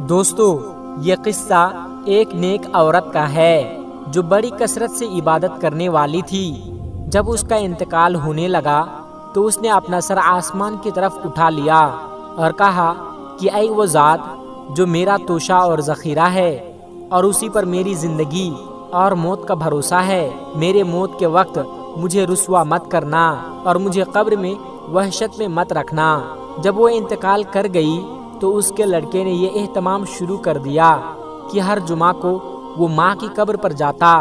دوستو، یہ قصہ ایک نیک عورت کا ہے جو بڑی کثرت سے عبادت کرنے والی تھی۔ جب اس کا انتقال ہونے لگا تو اس نے اپنا سر آسمان کی طرف اٹھا لیا اور کہا کہ اے وہ ذات جو میرا توشہ اور ذخیرہ ہے اور اسی پر میری زندگی اور موت کا بھروسہ ہے، میرے موت کے وقت مجھے رسوا مت کرنا اور مجھے قبر میں وحشت میں مت رکھنا۔ جب وہ انتقال کر گئی تو اس کے لڑکے نے یہ اہتمام شروع کر دیا کہ ہر جمعہ کو وہ ماں کی قبر پر جاتا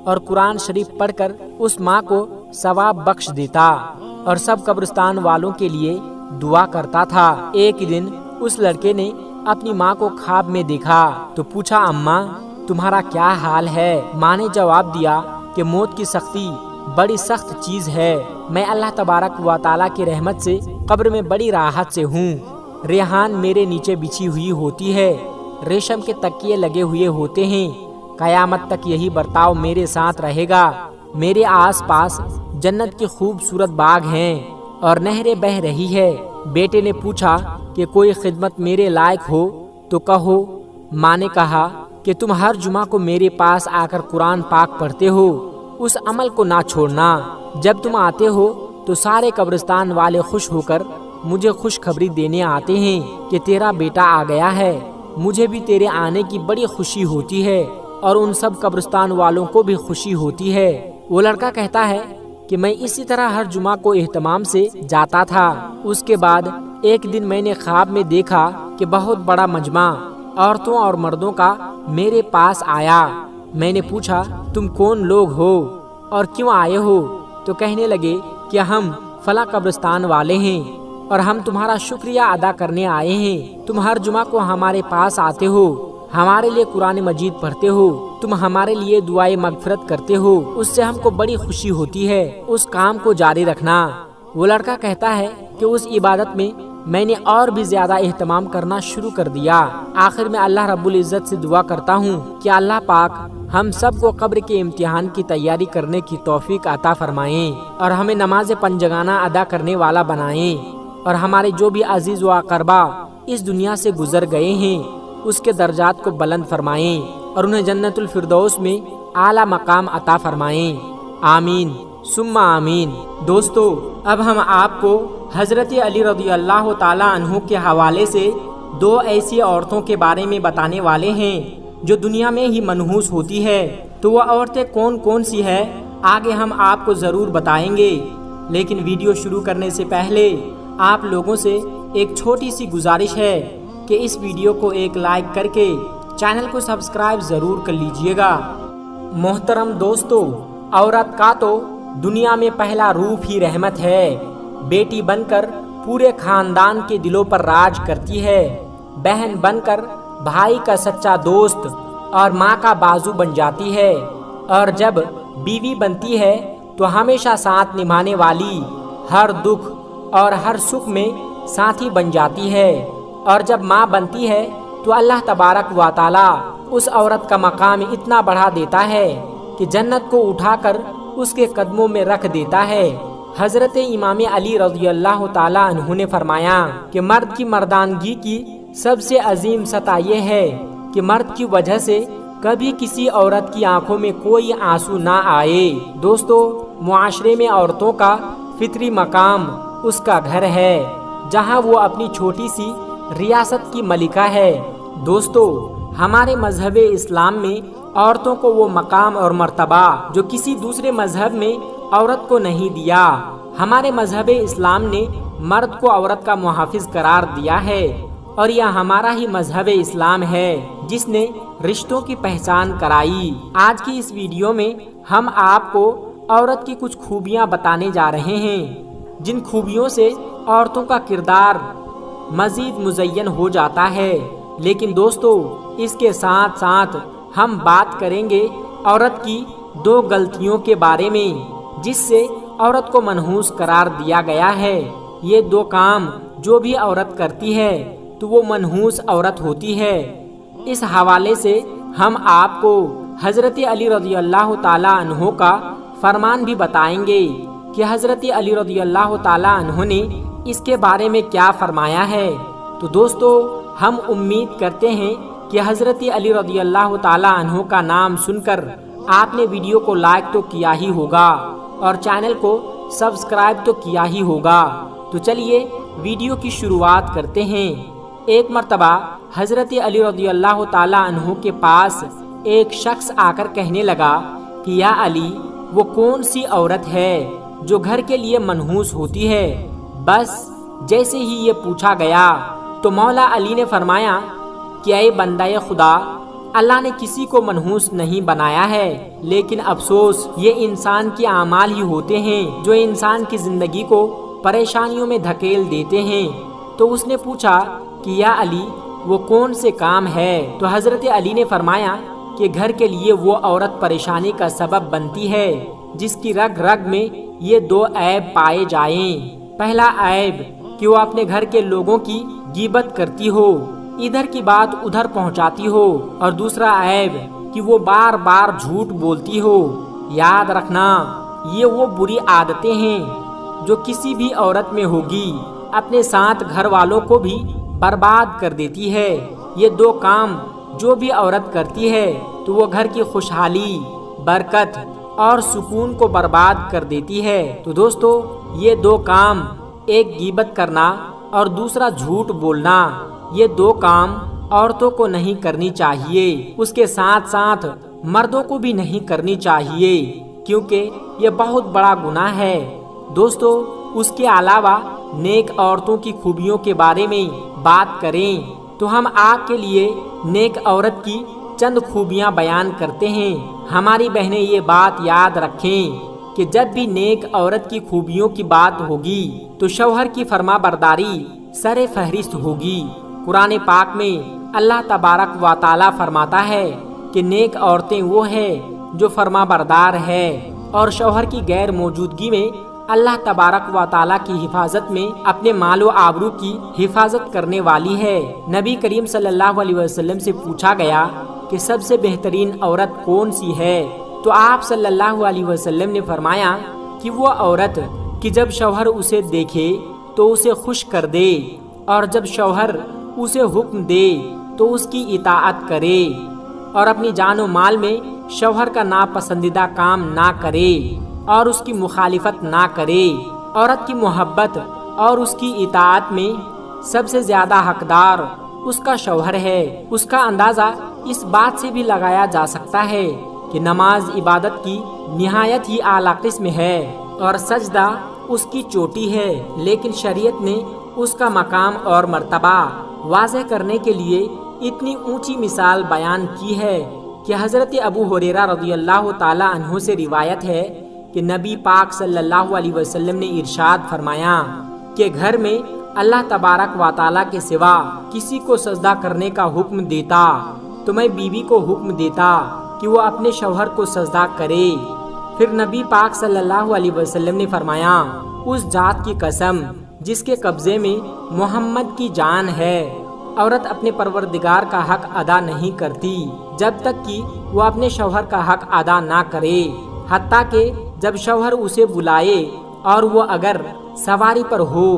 اور قرآن شریف پڑھ کر اس ماں کو ثواب بخش دیتا اور سب قبرستان والوں کے لیے دعا کرتا تھا۔ ایک دن اس لڑکے نے اپنی ماں کو خواب میں دیکھا تو پوچھا، اماں تمہارا کیا حال ہے؟ ماں نے جواب دیا کہ موت کی سختی بڑی سخت چیز ہے، میں اللہ تبارک و تعالیٰ کی رحمت سے قبر میں بڑی راحت سے ہوں۔ ریحان میرے نیچے بچھی ہوئی ہوتی ہے، ریشم کے تکیے لگے ہوئے ہوتے ہیں، قیامت تک یہی برتاؤ میرے ساتھ رہے گا۔ میرے آس پاس جنت کی خوبصورت باغ ہیں اور نہریں بہہ رہی ہے۔ بیٹے نے پوچھا کہ کوئی خدمت میرے لائق ہو تو کہو۔ ماں نے کہا کہ تم ہر جمعہ کو میرے پاس آ کر قرآن پاک پڑھتے ہو، اس عمل کو نہ چھوڑنا۔ جب تم آتے ہو تو سارے قبرستان والے خوش ہو کر مجھے خوشخبری دینے آتے ہیں کہ تیرا بیٹا آ گیا ہے۔ مجھے بھی تیرے آنے کی بڑی خوشی ہوتی ہے اور ان سب قبرستان والوں کو بھی خوشی ہوتی ہے۔ وہ لڑکا کہتا ہے کہ میں اسی طرح ہر جمعہ کو اہتمام سے جاتا تھا۔ اس کے بعد ایک دن میں نے خواب میں دیکھا کہ بہت بڑا مجمع عورتوں اور مردوں کا میرے پاس آیا۔ میں نے پوچھا، تم کون لوگ ہو اور کیوں آئے ہو؟ تو کہنے لگے کہ ہم فلاں قبرستان والے ہیں اور ہم تمہارا شکریہ ادا کرنے آئے ہیں۔ تم ہر جمعہ کو ہمارے پاس آتے ہو، ہمارے لیے قرآن مجید پڑھتے ہو، تم ہمارے لیے دعائے مغفرت کرتے ہو، اس سے ہم کو بڑی خوشی ہوتی ہے، اس کام کو جاری رکھنا۔ وہ لڑکا کہتا ہے کہ اس عبادت میں نے اور بھی زیادہ اہتمام کرنا شروع کر دیا۔ آخر میں اللہ رب العزت سے دعا کرتا ہوں کہ اللہ پاک ہم سب کو قبر کے امتحان کی تیاری کرنے کی توفیق عطا فرمائیں اور ہمیں نماز پنجگانہ ادا کرنے والا بنائیں، اور ہمارے جو بھی عزیز و اقربا اس دنیا سے گزر گئے ہیں اس کے درجات کو بلند فرمائیں اور انہیں جنت الفردوس میں اعلیٰ مقام عطا فرمائیں۔ آمین ثم آمین۔ دوستو، اب ہم آپ کو حضرت علی رضی اللہ تعالیٰ عنہ کے حوالے سے دو ایسی عورتوں کے بارے میں بتانے والے ہیں جو دنیا میں ہی منحوس ہوتی ہے۔ تو وہ عورتیں کون کون سی ہیں آگے ہم آپ کو ضرور بتائیں گے، لیکن ویڈیو شروع کرنے سے پہلے آپ لوگوں سے ایک چھوٹی سی گزارش ہے کہ اس ویڈیو کو ایک لائک کر کے چینل کو سبسکرائب ضرور کر لیجئے گا۔ محترم دوستو، عورت کا تو دنیا میں پہلا روپ ہی رحمت ہے، بیٹی بن کر پورے خاندان کے دلوں پر راج کرتی ہے، بہن بن کر بھائی کا سچا دوست اور ماں کا بازو بن جاتی ہے، اور جب بیوی بنتی ہے تو ہمیشہ ساتھ نبھانے والی، ہر دکھ اور ہر سکھ میں ساتھی بن جاتی ہے، اور جب ماں بنتی ہے تو اللہ تبارک و تعالیٰ اس عورت کا مقام اتنا بڑھا دیتا ہے کہ جنت کو اٹھا کر اس کے قدموں میں رکھ دیتا ہے۔ حضرت امام علی رضی اللہ تعالیٰ عنہ نے فرمایا کہ مرد کی مردانگی کی سب سے عظیم سطح یہ ہے کہ مرد کی وجہ سے کبھی کسی عورت کی آنکھوں میں کوئی آنسو نہ آئے۔ دوستو، معاشرے میں عورتوں کا فطری مقام اس کا گھر ہے جہاں وہ اپنی چھوٹی سی ریاست کی ملکہ ہے۔ دوستو، ہمارے مذہب اسلام میں عورتوں کو وہ مقام اور مرتبہ جو کسی دوسرے مذہب میں عورت کو نہیں دیا۔ ہمارے مذہب اسلام نے مرد کو عورت کا محافظ قرار دیا ہے، اور یہ ہمارا ہی مذہب اسلام ہے جس نے رشتوں کی پہچان کرائی۔ آج کی اس ویڈیو میں ہم آپ کو عورت کی کچھ خوبیاں بتانے جا رہے ہیں جن خوبیوں سے عورتوں کا کردار مزید مزین ہو جاتا ہے۔ لیکن دوستو، اس کے ساتھ ساتھ ہم بات کریں گے عورت کی دو غلطیوں کے بارے میں جس سے عورت کو منحوس قرار دیا گیا ہے۔ یہ دو کام جو بھی عورت کرتی ہے تو وہ منحوس عورت ہوتی ہے۔ اس حوالے سے ہم آپ کو حضرت علی رضی اللہ تعالیٰ عنہ کا فرمان بھی بتائیں گے کہ حضرت علی رضی اللہ تعالیٰ عنہ نے اس کے بارے میں کیا فرمایا ہے۔ تو دوستو، ہم امید کرتے ہیں کہ حضرت علی رضی اللہ تعالی عنہ کا نام سن کر آپ نے ویڈیو کو لائک تو کیا ہی ہوگا اور چینل کو سبسکرائب تو کیا ہی ہوگا۔ تو چلیے ویڈیو کی شروعات کرتے ہیں۔ ایک مرتبہ حضرت علی رضی اللہ تعالی عنہ کے پاس ایک شخص آ کر کہنے لگا کہ یا علی، وہ کون سی عورت ہے جو گھر کے لیے منحوس ہوتی ہے؟ بس جیسے ہی یہ پوچھا گیا تو مولا علی نے فرمایا کہ اے بندہ خدا، اللہ نے کسی کو منحوس نہیں بنایا ہے، لیکن افسوس یہ انسان کے اعمال ہی ہوتے ہیں جو انسان کی زندگی کو پریشانیوں میں دھکیل دیتے ہیں۔ تو اس نے پوچھا کہ یا علی، وہ کون سے کام ہے؟ تو حضرت علی نے فرمایا کہ گھر کے لیے وہ عورت پریشانی کا سبب بنتی ہے جس کی رگ رگ میں یہ دو عیب پائے جائیں۔ پہلا عیب کہ وہ اپنے گھر کے لوگوں کی غیبت کرتی ہو، ادھر کی بات ادھر پہنچاتی ہو، اور دوسرا عیب کہ وہ بار بار جھوٹ بولتی ہو۔ یاد رکھنا، یہ وہ بری عادتیں ہیں جو کسی بھی عورت میں ہوگی، اپنے ساتھ گھر والوں کو بھی برباد کر دیتی ہے۔ یہ دو کام جو بھی عورت کرتی ہے تو وہ گھر کی خوشحالی، برکت اور سکون کو برباد کر دیتی ہے۔ تو دوستو، یہ دو کام، ایک غیبت کرنا اور دوسرا جھوٹ بولنا، یہ دو کام عورتوں کو نہیں کرنی چاہیے، اس کے ساتھ ساتھ مردوں کو بھی نہیں کرنی چاہیے، کیونکہ یہ بہت بڑا گناہ ہے۔ دوستو، اس کے علاوہ نیک عورتوں کی خوبیوں کے بارے میں بات کریں تو ہم آپ کے لیے نیک عورت کی چند خوبیاں بیان کرتے ہیں۔ ہماری بہنیں یہ بات یاد رکھیں کہ جب بھی نیک عورت کی خوبیوں کی بات ہوگی تو شوہر کی فرما برداری سر فہرست ہوگی۔ قرآن پاک میں اللہ تبارک و تعالی فرماتا ہے کہ نیک عورتیں وہ ہیں جو فرما بردار ہے اور شوہر کی غیر موجودگی میں اللہ تبارک و تعالیٰ کی حفاظت میں اپنے مال و آبرو کی حفاظت کرنے والی ہے۔ نبی کریم صلی اللہ علیہ وسلم سے پوچھا گیا کہ سب سے بہترین عورت کون سی ہے؟ تو آپ صلی اللہ علیہ وسلم نے فرمایا کہ وہ عورت کہ جب شوہر اسے دیکھے تو اسے خوش کر دے، اور جب شوہر اسے حکم دے تو اس کی اطاعت کرے، اور اپنی جان و مال میں شوہر کا ناپسندیدہ کام نہ کرے اور اس کی مخالفت نہ کرے۔ عورت کی محبت اور اس کی اطاعت میں سب سے زیادہ حقدار اس کا شوہر ہے۔ اس کا اندازہ اس بات سے بھی لگایا جا سکتا ہے کہ نماز عبادت کی نہایت ہی اعلیٰ قسم ہے اور سجدہ اس کی چوٹی ہے، لیکن شریعت نے اس کا مقام اور مرتبہ واضح کرنے کے لیے اتنی اونچی مثال بیان کی ہے کہ حضرت ابو ہریرہ رضی اللہ تعالی عنہ سے روایت ہے کہ نبی پاک صلی اللہ علیہ وسلم نے ارشاد فرمایا کہ گھر میں اللہ تبارک و تعالیٰ کے سوا کسی کو سجدہ کرنے کا حکم دیتا تو میں بیوی کو حکم دیتا کہ وہ اپنے شوہر کو سجدہ کرے۔ پھر نبی پاک صلی اللہ علیہ وسلم نے فرمایا، اس ذات کی قسم جس کے قبضے میں محمد کی جان ہے، عورت اپنے پروردگار کا حق ادا نہیں کرتی جب تک کہ وہ اپنے شوہر کا حق ادا نہ کرے، حتیٰ کہ جب شوہر اسے بلائے اور وہ اگر سواری پر ہو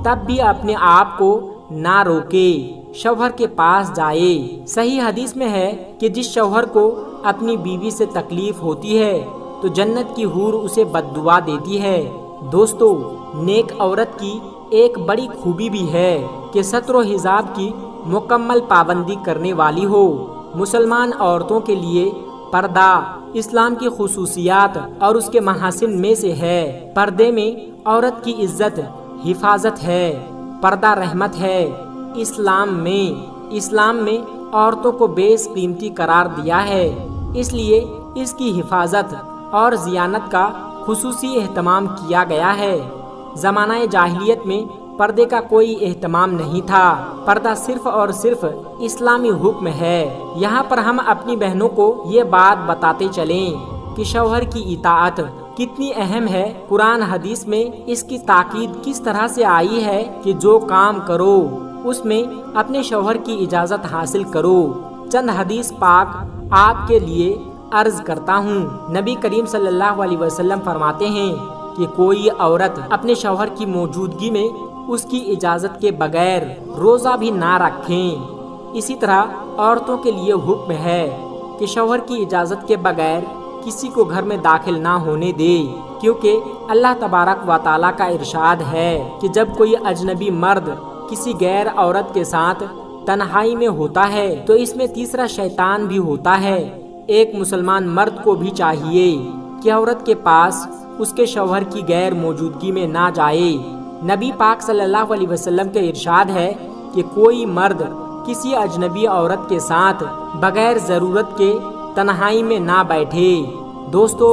تب بھی اپنے آپ کو نہ روکے، شوہر کے پاس جائے۔ صحیح حدیث میں ہے کہ جس شوہر کو اپنی بیوی سے تکلیف ہوتی ہے تو جنت کی حور اسے بد دعا دیتی ہے۔ دوستو، نیک عورت کی ایک بڑی خوبی بھی ہے کہ ستر و حجاب کی مکمل پابندی کرنے والی ہو۔ مسلمان عورتوں کے لیے پردہ اسلام کی خصوصیات اور اس کے محاسن میں سے ہے۔ پردے میں عورت کی عزت حفاظت ہے، پردہ رحمت ہے۔ اسلام میں عورتوں کو بیش قیمتی قرار دیا ہے، اس لیے اس کی حفاظت اور زیانت کا خصوصی اہتمام کیا گیا ہے۔ زمانہ جاہلیت میں پردے کا کوئی اہتمام نہیں تھا، پردہ صرف اور صرف اسلامی حکم ہے۔ یہاں پر ہم اپنی بہنوں کو یہ بات بتاتے چلیں کہ شوہر کی اطاعت کتنی اہم ہے۔ قرآن حدیث میں اس کی تاکید کس طرح سے آئی ہے کہ جو کام کرو اس میں اپنے شوہر کی اجازت حاصل کرو۔ چند حدیث پاک آپ کے لیے عرض کرتا ہوں۔ نبی کریم صلی اللہ علیہ وسلم فرماتے ہیں کہ کوئی عورت اپنے شوہر کی موجودگی میں اس کی اجازت کے بغیر روزہ بھی نہ رکھیں۔ اسی طرح عورتوں کے لیے حکم ہے کہ شوہر کی اجازت کے بغیر کسی کو گھر میں داخل نہ ہونے دے، کیونکہ اللہ تبارک و تعالیٰ کا ارشاد ہے کہ جب کوئی اجنبی مرد کسی غیر عورت کے ساتھ تنہائی میں ہوتا ہے تو اس میں تیسرا شیطان بھی ہوتا ہے۔ ایک مسلمان مرد کو بھی چاہیے کہ عورت کے پاس اس کے شوہر کی غیر موجودگی میں نہ جائے۔ نبی پاک صلی اللہ علیہ وسلم کے ارشاد ہے کہ کوئی مرد کسی اجنبی عورت کے ساتھ بغیر ضرورت کے تنہائی میں نہ بیٹھے۔ دوستو،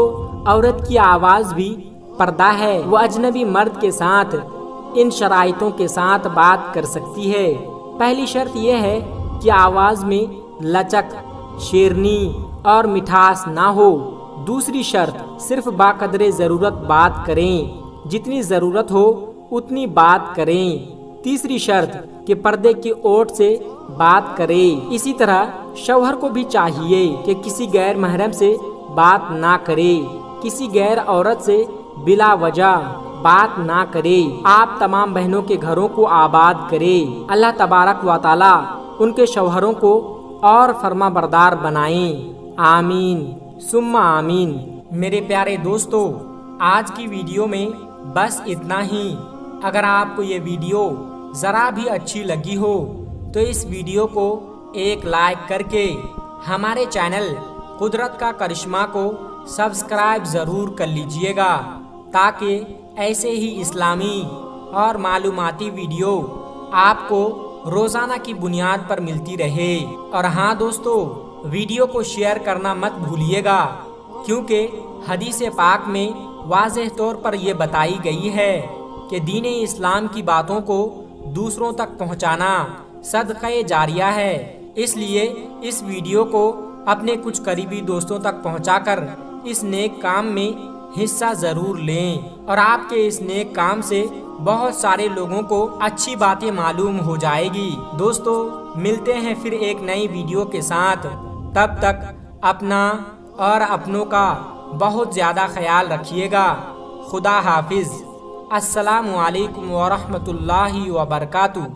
عورت کی آواز بھی پردہ ہے، وہ اجنبی مرد کے ساتھ ان شرائطوں کے ساتھ بات کر سکتی ہے۔ پہلی شرط یہ ہے کہ آواز میں لچک، شیرنی اور مٹھاس نہ ہو۔ دوسری شرط، صرف باقدر ضرورت بات کریں، جتنی ضرورت ہو اتنی بات کریں۔ تیسری شرط کہ پردے کی اوٹ سے بات کرے۔ اسی طرح شوہر کو بھی چاہیے کہ کسی غیر محرم سے بات نہ کرے، کسی غیر عورت سے بلا وجہ بات نہ کرے۔ آپ تمام بہنوں کے گھروں کو آباد کرے۔ اللہ تبارک و تعالیٰ ان کے شوہروں کو اور فرما بردار بنائیں۔ آمین ثم آمین۔ میرے پیارے دوستو، آج کی ویڈیو میں بس اتنا ہی۔ اگر آپ کو یہ ویڈیو ذرا بھی اچھی لگی ہو تو اس ویڈیو کو ایک لائک کر کے ہمارے چینل قدرت کا کرشمہ کو سبسکرائب ضرور کر لیجئے گا، تاکہ ایسے ہی اسلامی اور معلوماتی ویڈیو آپ کو روزانہ کی بنیاد پر ملتی رہے۔ اور ہاں دوستو، ویڈیو کو شیئر کرنا مت بھولیے گا، کیونکہ حدیث پاک میں واضح طور پر یہ بتائی گئی ہے کہ دین اسلام کی باتوں کو دوسروں تک پہنچانا صدقہ جاریہ ہے۔ اس لیے اس ویڈیو کو اپنے کچھ قریبی دوستوں تک پہنچا کر اس نیک کام میں حصہ ضرور لیں، اور آپ کے اس نیک کام سے بہت سارے لوگوں کو اچھی باتیں معلوم ہو جائے گی۔ دوستو، ملتے ہیں پھر ایک نئی ویڈیو کے ساتھ، تب تک اپنا اور اپنوں کا بہت زیادہ خیال رکھیے گا۔ خدا حافظ۔ السلام علیکم ورحمۃ اللہ وبرکاتہ۔